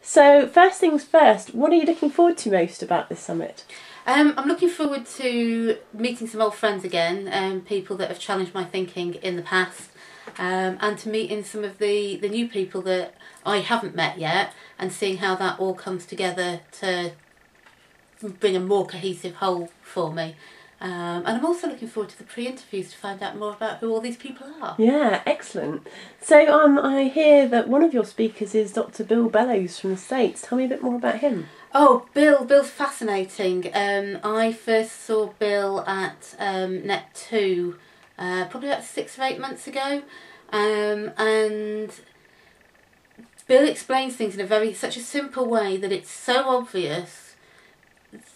So first things first, what are you looking forward to most about this summit? I'm looking forward to meeting some old friends again, people that have challenged my thinking in the past, and to meeting some of the new people that I haven't met yet, and seeing how that all comes together to bring a more cohesive whole for me. And I'm also looking forward to the pre-interviews to find out more about who all these people are. Yeah, excellent. So I hear that one of your speakers is Dr. Bill Bellows from the States. Tell me a bit more about him. Oh, Bill's fascinating. I first saw Bill at Net2 probably about 6 or 8 months ago, and Bill explains things in such a simple way that it's so obvious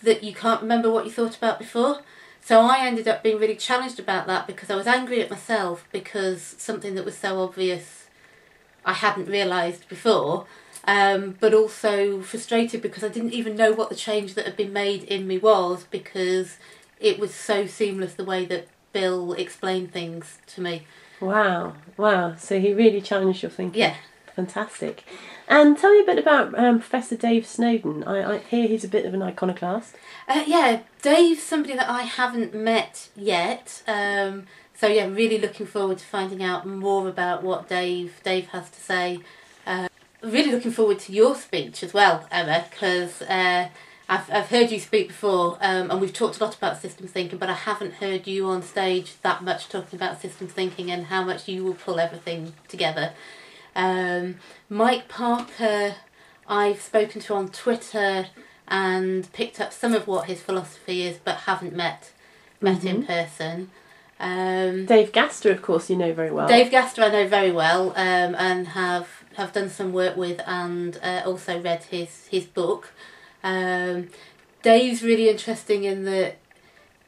that you can't remember what you thought about before. So I ended up being really challenged about that because I was angry at myself because something that was so obvious I hadn't realised before, but also frustrated because I didn't even know what the change that had been made in me was, because it was so seamless the way that Bill explained things to me. Wow. So he really challenged your thinking. Yeah. Fantastic. And tell me a bit about Professor Dave Snowden. I hear he's a bit of an iconoclast. Yeah, Dave's somebody that I haven't met yet. So yeah, really looking forward to finding out more about what Dave has to say. Really looking forward to your speech as well, Emma, because I've heard you speak before, and we've talked a lot about systems thinking, but I haven't heard you on stage that much talking about systems thinking and how much you will pull everything together. Mike Parker, I've spoken to on Twitter and picked up some of what his philosophy is, but haven't met in person. Dave Gaster, of course, you know very well. Dave Gaster I know very well, and have done some work with, and also read his book. Dave's really interesting in that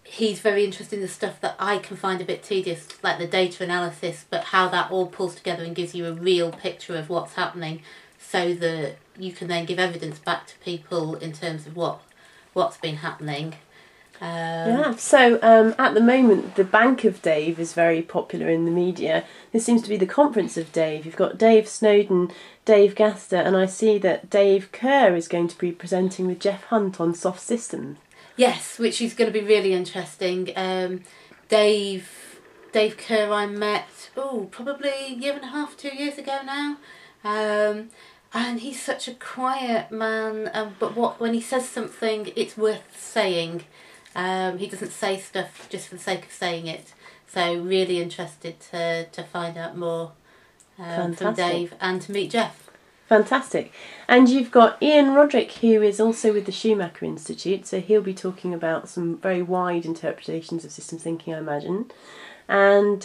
he's very interested in the stuff that I can find a bit tedious, like the data analysis, but how that all pulls together and gives you a real picture of what's happening, so that you can then give evidence back to people in terms of what's been happening. Yeah, so at the moment the Bank of Dave is very popular in the media. This seems to be the Conference of Dave. You've got Dave Snowden, Dave Gaster, and I see that Dave Kerr is going to be presenting with Jeff Hunt on soft systems. Yes, which is going to be really interesting. Dave Kerr I met probably a year and a half, 2 years ago now. And he's such a quiet man, but when he says something, it's worth saying. He doesn't say stuff just for the sake of saying it. So really interested to find out more from Dave and to meet Jeff. Fantastic. And you've got Ian Roderick, who is also with the Schumacher Institute, so he'll be talking about some very wide interpretations of systems thinking, I imagine. And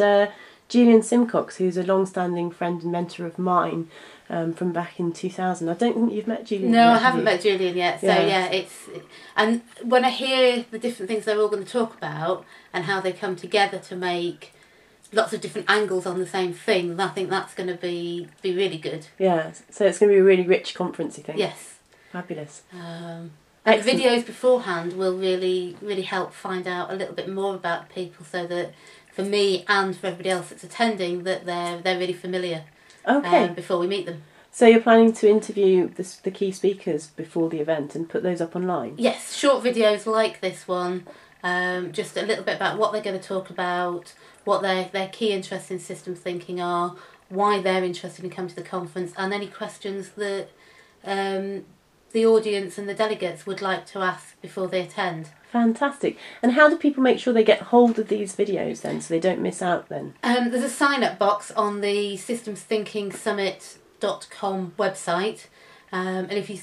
Julian Simcox, who's a long-standing friend and mentor of mine from back in 2000. I don't think you've met Julian yet. No, I haven't met Julian yet. So yeah, and when I hear the different things they're all going to talk about and how they come together to make lots of different angles on the same thing, I think that's going to be really good. Yeah, so it's going to be a really rich conference, you think? Yes. Fabulous. And the videos beforehand will really help find out a little bit more about people, so that for me and for everybody else that's attending, that they're really familiar. Okay. Before we meet them. So you're planning to interview the key speakers before the event and put those up online? Yes, short videos like this one, just a little bit about what they're going to talk about, what their key interests in systems thinking are, why they're interested in coming to the conference, and any questions that the audience and the delegates would like to ask before they attend. Fantastic. And how do people make sure they get hold of these videos then, so they don't miss out then? There's a sign-up box on the systemsthinkingsummit.com website, and if you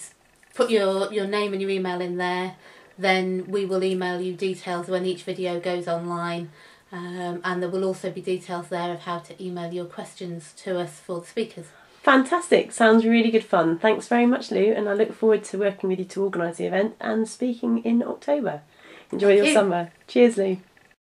put your name and your email in there, then we will email you details when each video goes online, and there will also be details there of how to email your questions to us for the speakers. Fantastic. Sounds really good fun. Thanks very much, Lou, and I look forward to working with you to organise the event and speaking in October. Enjoy your summer. Cheers, Lou.